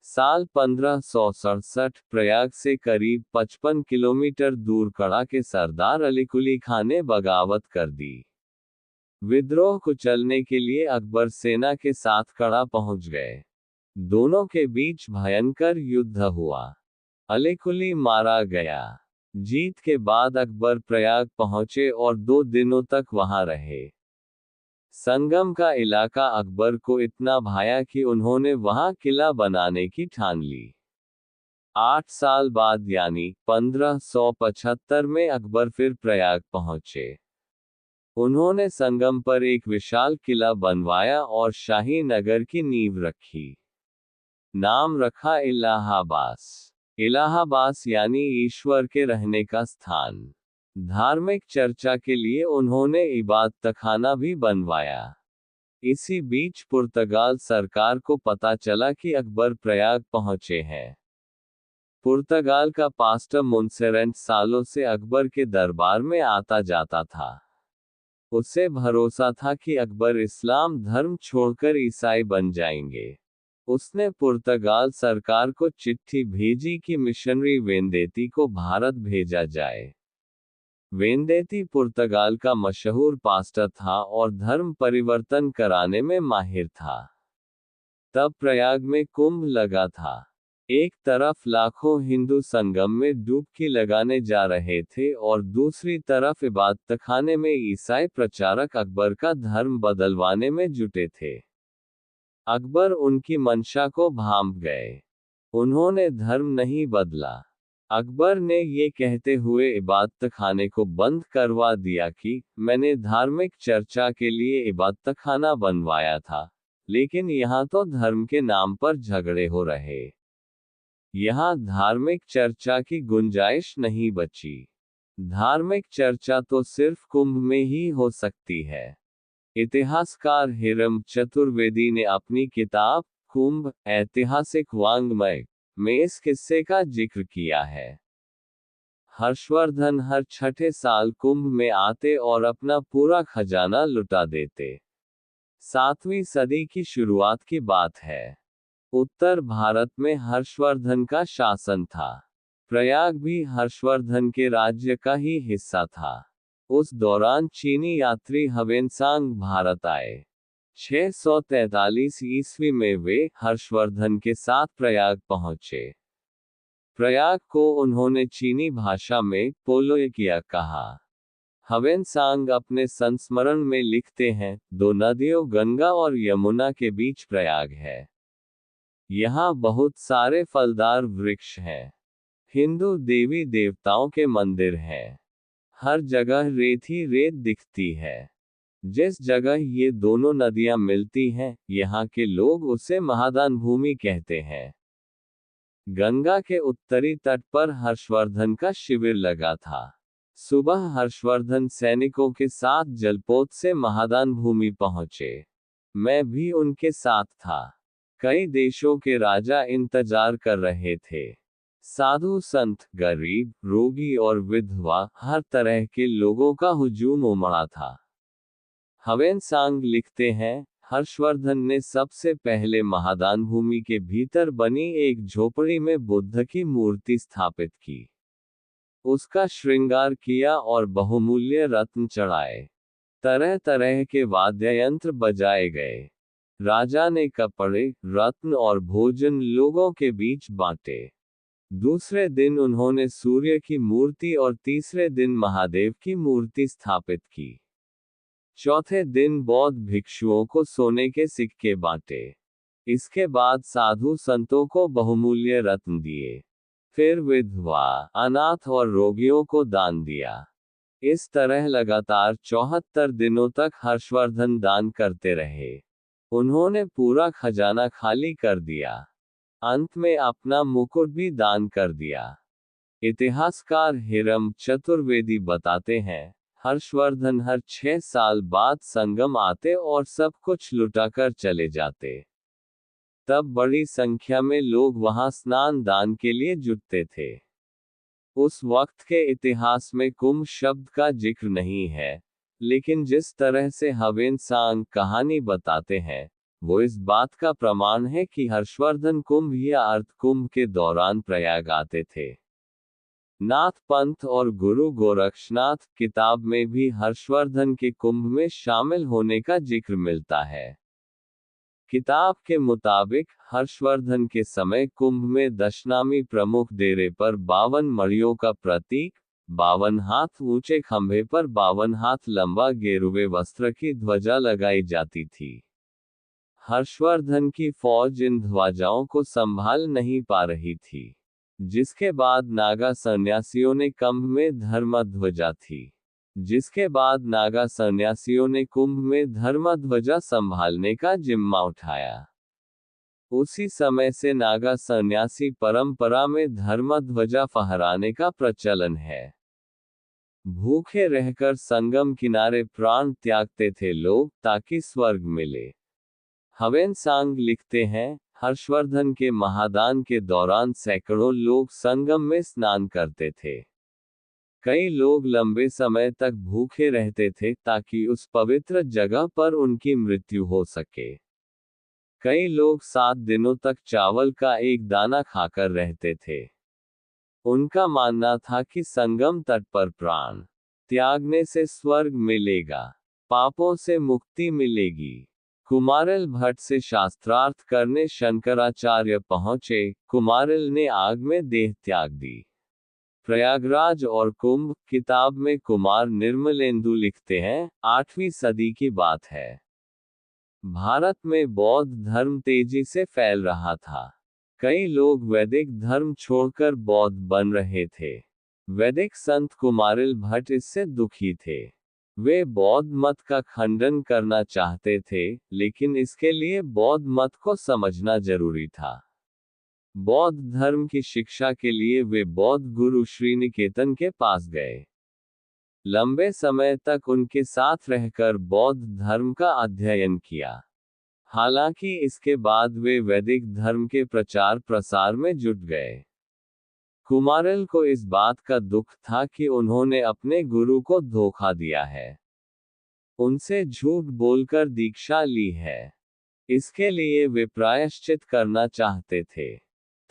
साल 1567 प्रयाग से करीब 55 किलोमीटर दूर कड़ा के सरदार अली कुली खान ने बगावत कर दी। विद्रोह कुचलने के लिए अकबर सेना के साथ कड़ा पहुंच गए। दोनों के बीच भयंकर युद्ध हुआ। अली कुली मारा गया। जीत के बाद अकबर प्रयाग पहुंचे और 2 दिनों तक वहां रहे। संगम का इलाका अकबर को इतना भाया कि उन्होंने वहां किला बनाने की ठान ली। 8 साल बाद यानी 1575 में अकबर फिर प्रयाग पहुंचे। उन्होंने संगम पर एक विशाल किला बनवाया और शाही नगर की नींव रखी। नाम रखा इलाहाबास। इलाहाबास यानी ईश्वर के रहने का स्थान। धार्मिक चर्चा के लिए उन्होंने इबादतखाना भी बनवाया। इसी बीच पुर्तगाल सरकार को पता चला कि अकबर प्रयाग पहुंचे हैं। पुर्तगाल का पास्टर मोन्सेरेंट सालों से अकबर के दरबार में आता जाता था। उसे भरोसा था कि अकबर इस्लाम धर्म छोड़कर ईसाई बन जाएंगे। उसने पुर्तगाल सरकार को चिट्ठी भेजी कि मिशनरी वेंदेती को भारत भेजा जाए। वेंदेती पुर्तगाल का मशहूर पास्टर था और धर्म परिवर्तन कराने में माहिर था। तब प्रयाग में कुंभ लगा था। एक तरफ लाखों हिंदू संगम में डुबकी लगाने जा रहे थे और दूसरी तरफ इबादतखाने में ईसाई प्रचारक अकबर का धर्म बदलवाने में जुटे थे। अकबर उनकी मंशा को भांप गए। उन्होंने धर्म नहीं बदला। अकबर ने ये कहते हुए इबादतखाने को बंद करवा दिया कि मैंने धार्मिक चर्चा के लिए इबादतखाना बनवाया था, लेकिन यहाँ तो धर्म के नाम पर झगड़े हो रहे। यहाँ धार्मिक चर्चा की गुंजाइश नहीं बची। धार्मिक चर्चा तो सिर्फ कुंभ में ही हो सकती है। इतिहासकार हिरम चतुर्वेदी ने अपनी किताब कुंभ ऐतिहासिक वांग्मय में इस किस्से का जिक्र किया है। हर्षवर्धन हर छठे साल कुंभ में आते और अपना पूरा खजाना लुटा देते। 7वीं सदी की शुरुआत की बात है। उत्तर भारत में हर्षवर्धन का शासन था। प्रयाग भी हर्षवर्धन के राज्य का ही हिस्सा था। उस दौरान चीनी यात्री ह्वेनसांग भारत आए। 643 ईस्वी में वे हर्षवर्धन के साथ प्रयाग पहुंचे। प्रयाग को उन्होंने चीनी भाषा में पोलोयकिया कहा। ह्वेनसांग अपने संस्मरण में लिखते हैं, 2 नदियों गंगा और यमुना के बीच प्रयाग है। यहाँ बहुत सारे फलदार वृक्ष हैं। हिंदू देवी देवताओं के मंदिर हैं। हर जगह रेत ही रेत दिखती है। जिस जगह ये दोनों नदियां मिलती हैं, यहाँ के लोग उसे महादान भूमि कहते हैं। गंगा के उत्तरी तट पर हर्षवर्धन का शिविर लगा था। सुबह हर्षवर्धन सैनिकों के साथ जलपोत से महादान भूमि पहुंचे। मैं भी उनके साथ था। कई देशों के राजा इंतजार कर रहे थे। साधु संत, गरीब, रोगी और विधवा, हर तरह के लोगों का हुजूम उमड़ा था। ह्वेनसांग लिखते हैं, हर्षवर्धन ने सबसे पहले महादान भूमि के भीतर बनी एक झोपड़ी में बुद्ध की मूर्ति स्थापित की। उसका श्रृंगार किया और बहुमूल्य रत्न चढ़ाए। तरह तरह के वाद्य यंत्र बजाए गए। राजा ने कपड़े, रत्न और भोजन लोगों के बीच बांटे। दूसरे दिन उन्होंने सूर्य की मूर्ति और तीसरे दिन महादेव की मूर्ति स्थापित की। चौथे दिन बौद्ध भिक्षुओं को सोने के सिक्के बांटे। इसके बाद साधु संतों को बहुमूल्य रत्न दिए। फिर विधवा, अनाथ और रोगियों को दान दिया। इस तरह लगातार 74 दिनों तक हर्षवर्धन दान करते रहे। उन्होंने पूरा खजाना खाली कर दिया। अंत में अपना मुकुट भी दान कर दिया। इतिहासकार हिरम चतुर्वेदी बताते हैं, हर्षवर्धन हर 6 साल बाद संगम आते और सब कुछ लुटाकर चले जाते। तब बड़ी संख्या में लोग वहां स्नान दान के लिए जुटते थे। उस वक्त के इतिहास में कुंभ शब्द का जिक्र नहीं है, लेकिन जिस तरह से ह्वेनसांग कहानी बताते हैं, वो इस बात का प्रमाण है कि हर्षवर्धन कुंभ या अर्थ कुंभ के दौरान प्रयाग आते थे। नाथ पंथ और गुरु गोरक्षनाथ किताब में भी हर्षवर्धन के कुंभ में शामिल होने का जिक्र मिलता है। किताब के मुताबिक हर्षवर्धन के समय कुंभ में दशनामी प्रमुख डेरे पर 52 मड़ियों का प्रतीक, 52 हाथ ऊंचे खंभे पर 52 हाथ लंबा गेरुए वस्त्र की ध्वजा लगाई जाती थी। हर्षवर्धन की फौज इन ध्वजाओं को संभाल नहीं पा रही थी, जिसके बाद नागा सन्यासियों ने कुंभ में धर्मध्वजा थी। जिसके बाद नागा सन्यासियों ने कुंभ में धर्मध्वजा संभालने का जिम्मा उठाया। उसी समय से नागा सन्यासी परंपरा में धर्मध्वजा फहराने का प्रचलन है। भूखे रहकर संगम किनारे प्राण त्यागते थे लोग ताकि स्वर्ग मिले। हवेनसांग लिखते हैं, हर्षवर्धन के महादान के दौरान सैकड़ों लोग संगम में स्नान करते थे। कई लोग लंबे समय तक भूखे रहते थे ताकि उस पवित्र जगह पर उनकी मृत्यु हो सके। कई लोग 7 दिनों तक चावल का एक दाना खाकर रहते थे। उनका मानना था कि संगम तट पर प्राण त्यागने से स्वर्ग मिलेगा, पापों से मुक्ति मिलेगी। कुमारिल भट्ट से शास्त्रार्थ करने शंकराचार्य पहुंचे। कुमारिल ने आग में देह त्याग दी। प्रयागराज और कुंभ किताब में कुमार निर्मलेंदु लिखते हैं, 8वीं सदी की बात है। भारत में बौद्ध धर्म तेजी से फैल रहा था। कई लोग वैदिक धर्म छोड़कर बौद्ध बन रहे थे। वैदिक संत कुमारिल भट्ट इससे दुखी थे। वे बौद्ध मत का खंडन करना चाहते थे, लेकिन इसके लिए बौद्ध मत को समझना जरूरी था। बौद्ध धर्म की शिक्षा के लिए वे बौद्ध गुरु श्रीनिकेतन के पास गए। लंबे समय तक उनके साथ रहकर बौद्ध धर्म का अध्ययन किया। हालांकि इसके बाद वे वैदिक धर्म के प्रचार प्रसार में जुट गए। कुमारिल को इस बात का दुख था कि उन्होंने अपने गुरु को धोखा दिया है, उनसे झूठ बोलकर दीक्षा ली है। इसके लिए वे प्रायश्चित करना चाहते थे।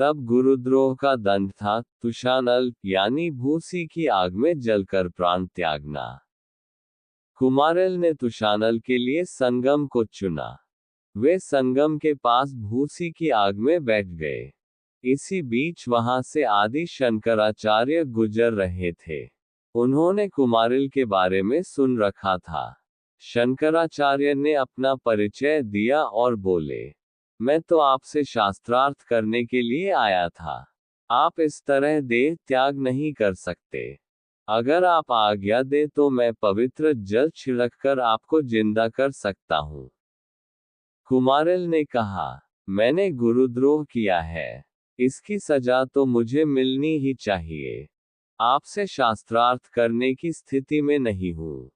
तब गुरुद्रोह का दंड था तुषानल, यानी भूसी की आग में जलकर प्राण त्यागना। कुमारिल ने तुषानल के लिए संगम को चुना। वे संगम के पास भूसी की आग में बैठ गए। इसी बीच वहां से आदि शंकराचार्य गुजर रहे थे। उन्होंने कुमारिल के बारे में सुन रखा था। शंकराचार्य ने अपना परिचय दिया और बोले, मैं तो आपसे शास्त्रार्थ करने के लिए आया था। आप इस तरह देह त्याग नहीं कर सकते। अगर आप आज्ञा दे तो मैं पवित्र जल छिड़ककर आपको जिंदा कर सकता हूँ। कुमारिल ने कहा, मैंने गुरुद्रोह किया है, इसकी सजा तो मुझे मिलनी ही चाहिए। आपसे शास्त्रार्थ करने की स्थिति में नहीं हूँ।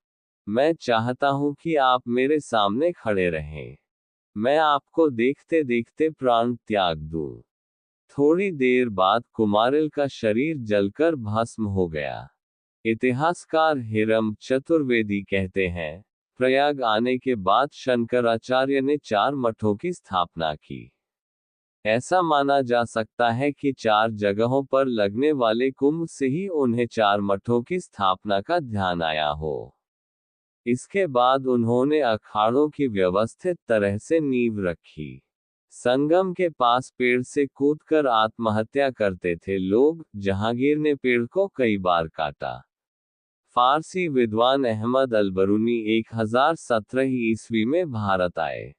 मैं चाहता हूँ कि आप मेरे सामने खड़े रहें। मैं आपको देखते देखते प्राण त्याग दूं। थोड़ी देर बाद कुमारिल का शरीर जलकर भस्म हो गया। इतिहासकार हिरम चतुर्वेदी कहते हैं, प्रयाग आने के बाद शंकराचार्य ने 4 मठों की स्थापना की। ऐसा माना जा सकता है कि 4 जगहों पर लगने वाले कुंभ से ही उन्हें 4 मठों की स्थापना का ध्यान आया हो। इसके बाद उन्होंने अखाड़ों की व्यवस्थित तरह से नींव रखी। संगम के पास पेड़ से कूदकर आत्महत्या करते थे लोग। जहांगीर ने पेड़ को कई बार काटा। फारसी विद्वान अहमद अलबरूनी 1017 ईस्वी में भारत आए।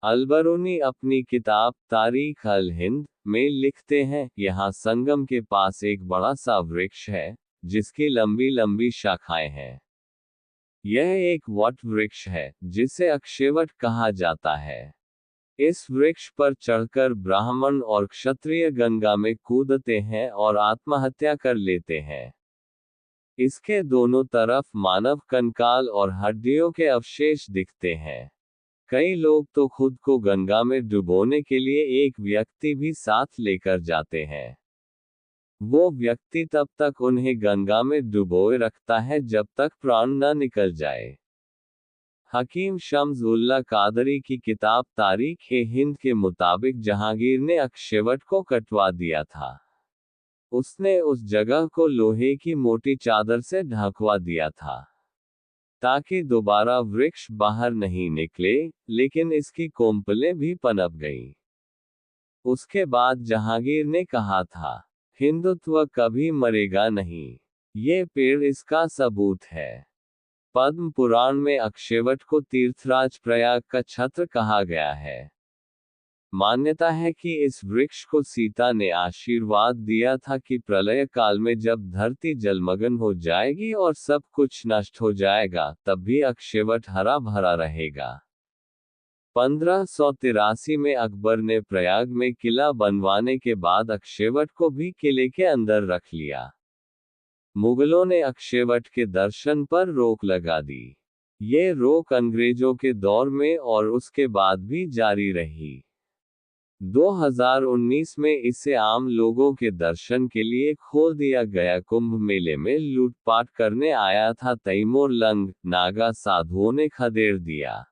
अलबरूनी अपनी किताब तारीख अल हिंद में लिखते हैं, यहाँ संगम के पास एक बड़ा सा वृक्ष है, जिसकी लंबी लंबी शाखाएं हैं। यह एक वट वृक्ष है, जिसे अक्षयवट कहा जाता है। इस वृक्ष पर चढ़कर ब्राह्मण और क्षत्रिय गंगा में कूदते हैं और आत्महत्या कर लेते हैं। इसके दोनों तरफ मानव कंकाल और हड्डियों के अवशेष दिखते हैं। कई लोग तो खुद को गंगा में डुबोने के लिए एक व्यक्ति भी साथ लेकर जाते हैं। वो व्यक्ति तब तक उन्हें गंगा में डुबोए रखता है जब तक प्राण न निकल जाए। हकीम शम्स उल्ला कादरी की किताब तारीख-ए-हिंद के मुताबिक जहांगीर ने अक्षयवट को कटवा दिया था। उसने उस जगह को लोहे की मोटी चादर से ढकवा दिया था ताकि दोबारा वृक्ष बाहर नहीं निकले, लेकिन इसकी कोंपलें भी पनप गईं। उसके बाद जहांगीर ने कहा था, हिंदुत्व कभी मरेगा नहीं। ये पेड़ इसका सबूत है। पद्म पुराण में अक्षयवट को तीर्थराज प्रयाग का छत्र कहा गया है। मान्यता है कि इस वृक्ष को सीता ने आशीर्वाद दिया था कि प्रलय काल में जब धरती जलमग्न हो जाएगी और सब कुछ नष्ट हो जाएगा, तब भी अक्षयवट हरा भरा रहेगा। 1583 में अकबर ने प्रयाग में किला बनवाने के बाद अक्षयवट को भी किले के अंदर रख लिया। मुगलों ने अक्षयवट के दर्शन पर रोक लगा दी। ये रोक अंग्रेजों के दौर में और उसके बाद भी जारी रही। 2019 में इसे आम लोगों के दर्शन के लिए खोल दिया गया। कुंभ मेले में लूटपाट करने आया था तैमूर लंग, नागा साधुओं ने खदेड़ दिया।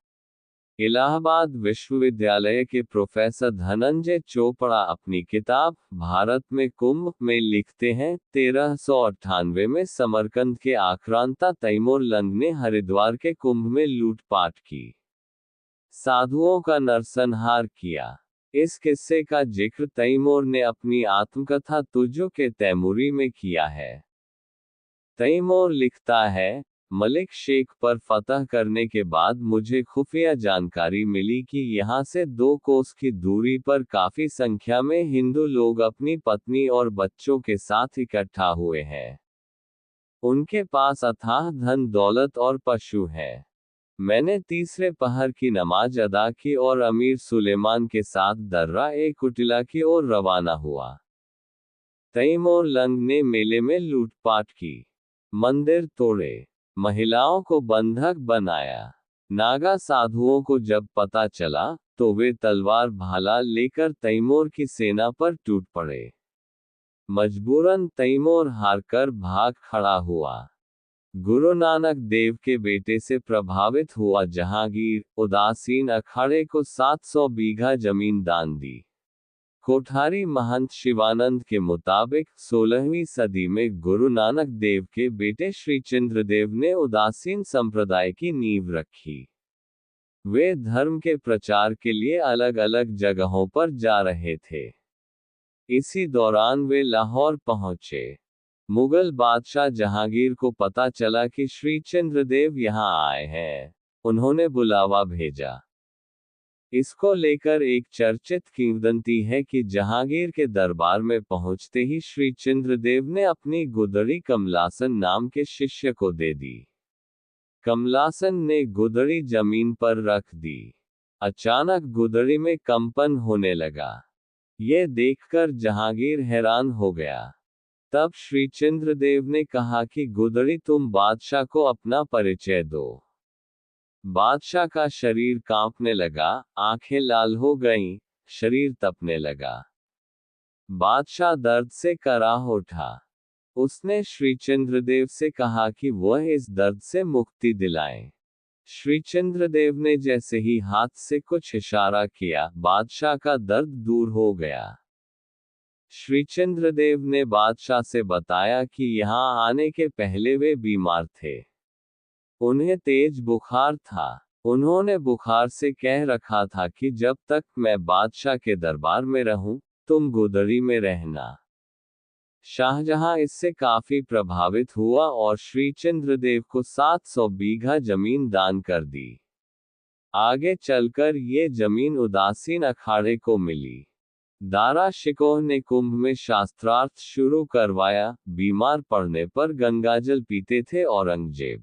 इलाहाबाद विश्वविद्यालय के प्रोफेसर धनंजय चोपड़ा अपनी किताब भारत में कुंभ में लिखते हैं, 1398 में समरकंद के आक्रांता तैमूर लंग ने हरिद्वार के कुंभ में लूटपाट की। साधुओं का नरसंहार किया। इस किस्से का जिक्र तैमूर ने अपनी आत्मकथा तुझो के तैमूरी में किया है। तैमूर लिखता है, मलिक शेख पर फतह करने के बाद मुझे खुफिया जानकारी मिली कि यहाँ से 2 कोस की दूरी पर काफी संख्या में हिंदू लोग अपनी पत्नी और बच्चों के साथ इकट्ठा हुए हैं। उनके पास अथाह धन दौलत और पशु हैं। मैंने तीसरे पहर की नमाज अदा की और अमीर सुलेमान के साथ दर्रा-ए-कुटिला की ओर रवाना हुआ। तैमूर लंग ने मेले में लूटपाट की, मंदिर तोड़े, महिलाओं को बंधक बनाया। नागा साधुओं को जब पता चला, तो वे तलवार भाला लेकर तैमूर की सेना पर टूट पड़े। मजबूरन तैमूर हारकर भाग खड़ा हुआ। गुरु नानक देव के बेटे से प्रभावित हुआ जहांगीर, उदासीन अखाड़े को 700 बीघा जमीन दान दी। कोठारी महंत शिवानंद के मुताबिक 16वीं सदी में गुरु नानक देव के बेटे श्री चंद्रदेव ने उदासीन संप्रदाय की नींव रखी। वे धर्म के प्रचार के लिए अलग अलग जगहों पर जा रहे थे। इसी दौरान वे लाहौर पहुंचे। मुगल बादशाह जहांगीर को पता चला कि श्री चंद्रदेव यहाँ आए हैं। उन्होंने बुलावा भेजा। इसको लेकर एक चर्चित किंवदंती है कि जहांगीर के दरबार में पहुंचते ही श्री चंद्रदेव ने अपनी गुदड़ी कमलासन नाम के शिष्य को दे दी। कमलासन ने गुदड़ी जमीन पर रख दी। अचानक गुदड़ी में कंपन होने लगा। ये देखकर जहांगीर हैरान हो गया। तब श्री चंद्रदेव ने कहा कि गुदड़ी, तुम बादशाह को अपना परिचय दो। बादशाह का शरीर कांपने लगा, आंखें लाल हो गईं, शरीर तपने लगा। बादशाह दर्द से कराह उठा। उसने श्री चंद्रदेव से कहा कि वह इस दर्द से मुक्ति दिलाएं। श्री चंद्रदेव ने जैसे ही हाथ से कुछ इशारा किया, बादशाह का दर्द दूर हो गया। श्री चंद्रदेव ने बादशाह से बताया कि यहाँ आने के पहले वे बीमार थे। उन्हें तेज बुखार था। उन्होंने बुखार से कह रखा था कि जब तक मैं बादशाह के दरबार में रहूं, तुम गुदड़ी में रहना। शाहजहां इससे काफी प्रभावित हुआ और श्री चंद्रदेव को 700 बीघा जमीन दान कर दी। आगे चलकर ये जमीन उदासीन अखाड़े को मिली। दारा शिकोह ने कुंभ में शास्त्रार्थ शुरू करवाया। बीमार पड़ने पर गंगाजल पीते थे औरंगजेब।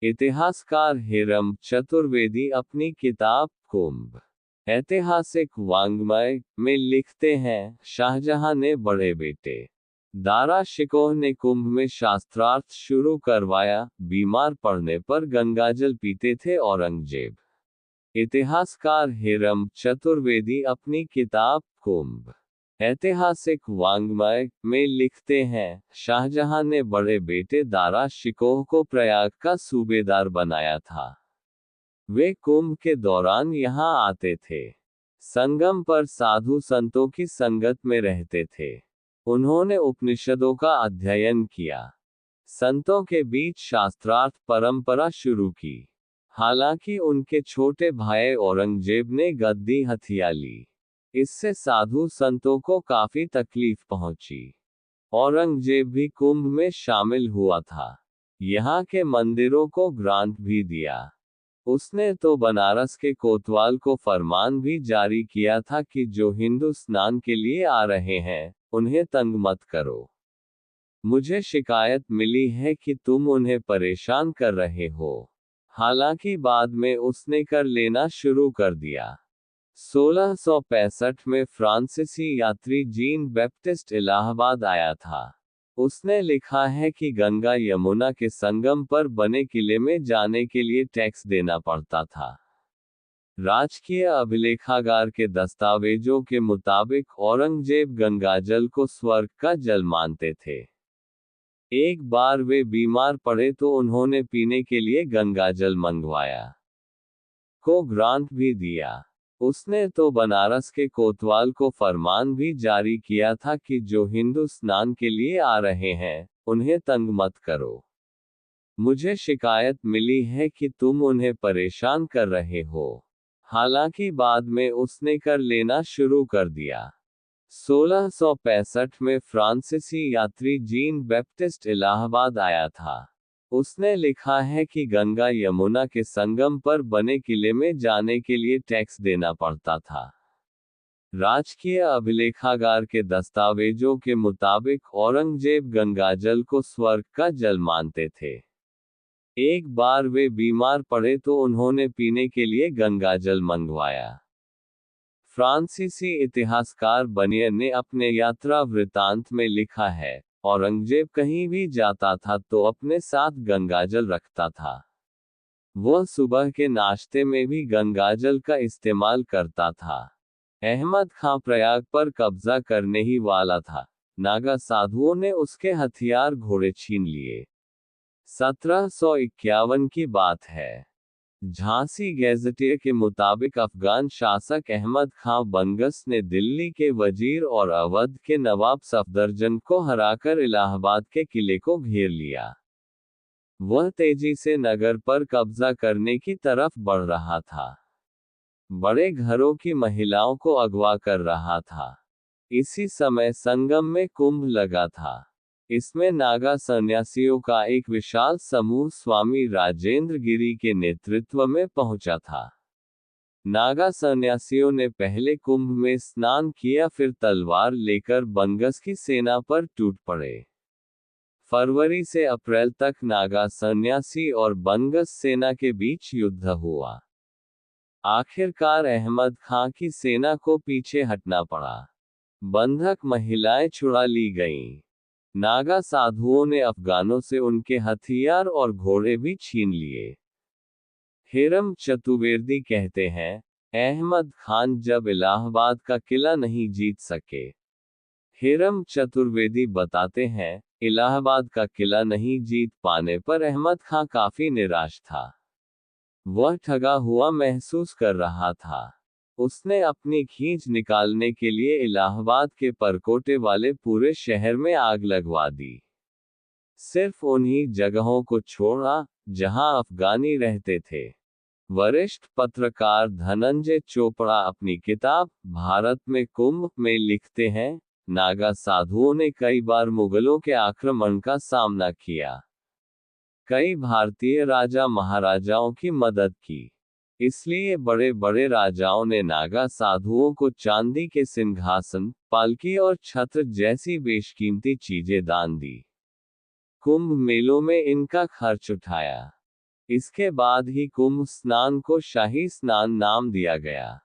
इतिहासकार हिरम चतुर्वेदी अपनी किताब कुंभ ऐतिहासिक वांग्मय में लिखते हैं, शाहजहां ने बड़े बेटे दारा शिकोह ने कुंभ में शास्त्रार्थ शुरू करवाया। बीमार पड़ने पर गंगाजल पीते थे औरंगजेब। इतिहासकार हिरम चतुर्वेदी अपनी किताब कुंभ ऐतिहासिक वांग्मय में लिखते हैं, शाहजहां ने बड़े बेटे दारा शिकोह को प्रयाग का सूबेदार बनाया था। वे कुंभ के दौरान यहाँ आते थे। संगम पर साधु संतों की संगत में रहते थे। उन्होंने उपनिषदों का अध्ययन किया। संतों के बीच शास्त्रार्थ परंपरा शुरू की। हालांकि उनके छोटे भाई औरंगजेब ने गद्दी हथिया ली। इससे साधु संतों को काफी तकलीफ पहुंची। औरंगजेब भी कुंभ में शामिल हुआ था। यहाँ के मंदिरों को ग्रांट भी दिया। उसने तो बनारस के कोतवाल को फरमान भी जारी किया था कि जो हिंदू स्नान के लिए आ रहे हैं, उन्हें तंग मत करो। मुझे शिकायत मिली है कि तुम उन्हें परेशान कर रहे हो। हालांकि बाद में उसने कर लेना शुरू कर दिया। 1665 में फ्रांसीसी यात्री जीन बैप्टिस्ट इलाहाबाद आया था। उसने लिखा है कि गंगा यमुना के संगम पर बने किले में जाने के लिए टैक्स देना पड़ता था। राजकीय अभिलेखागार के दस्तावेजों के मुताबिक औरंगजेब गंगाजल को स्वर्ग का जल मानते थे। एक बार वे बीमार पड़े तो उन्होंने पीने के लिए गंगाजल मंगवाया, को ग्रांट भी दिया। उसने तो बनारस के कोतवाल को फरमान भी जारी किया था कि जो हिंदू स्नान के लिए आ रहे हैं, उन्हें तंग मत करो। मुझे शिकायत मिली है कि तुम उन्हें परेशान कर रहे हो। हालांकि बाद में उसने कर लेना शुरू कर दिया। 1665 में फ्रांसीसी यात्री जीन बैप्टिस्ट इलाहाबाद आया था। उसने लिखा है कि गंगा यमुना के संगम पर बने किले में जाने के लिए टैक्स देना पड़ता था। राजकीय अभिलेखागार के दस्तावेजों के मुताबिक औरंगजेब गंगाजल को स्वर्ग का जल मानते थे। एक बार वे बीमार पड़े तो उन्होंने पीने के लिए गंगाजल मंगवाया। फ्रांसीसी इतिहासकार बनियर ने अपने यात्रा वृतांत में लिखा है, औरंगजेब कहीं भी जाता था तो अपने साथ गंगाजल रखता था। वह सुबह के नाश्ते में भी गंगाजल का इस्तेमाल करता था। अहमद खां प्रयाग पर कब्जा करने ही वाला था। नागा साधुओं ने उसके हथियार घोड़े छीन लिए। 1751 की बात है। झांसी गैजेटियर के मुताबिक अफगान शासक अहमद खां बंगस ने दिल्ली के वजीर और अवध के नवाब सफदरजंग को हराकर इलाहाबाद के किले को घेर लिया। वह तेजी से नगर पर कब्जा करने की तरफ बढ़ रहा था। बड़े घरों की महिलाओं को अगवा कर रहा था। इसी समय संगम में कुंभ लगा था। इसमें नागा सन्यासियों का एक विशाल समूह स्वामी राजेंद्र गिरी के नेतृत्व में पहुंचा था। नागा सन्यासियों ने पहले कुंभ में स्नान किया, फिर तलवार लेकर बंगस की सेना पर टूट पड़े। फरवरी से अप्रैल तक नागा सन्यासी और बंगस सेना के बीच युद्ध हुआ। आखिरकार अहमद खां की सेना को पीछे हटना पड़ा। बंधक महिलाएं छुड़ा ली गईं। नागा साधुओं ने अफगानों से उनके हथियार और घोड़े भी छीन लिए। हेरम चतुर्वेदी कहते हैं, अहमद खान जब इलाहाबाद का किला नहीं जीत सके। हेरम चतुर्वेदी बताते हैं, इलाहाबाद का किला नहीं जीत पाने पर अहमद खां काफी निराश था। वह ठगा हुआ महसूस कर रहा था। उसने अपनी खींच निकालने के लिए इलाहाबाद के परकोटे वाले पूरे शहर में आग लगवा दी। सिर्फ उन्हीं जगहों को छोड़ा जहां अफगानी रहते थे। वरिष्ठ पत्रकार धनंजय चोपड़ा अपनी किताब भारत में कुंभ में लिखते हैं, नागा साधुओं ने कई बार मुगलों के आक्रमण का सामना किया। कई भारतीय राजा महाराजाओं की मदद की। इसलिए बड़े बड़े राजाओं ने नागा साधुओं को चांदी के सिंहासन, पालकी और छत्र जैसी बेशकीमती चीजें दान दी। कुंभ मेलों में इनका खर्च उठाया। इसके बाद ही कुंभ स्नान को शाही स्नान नाम दिया गया।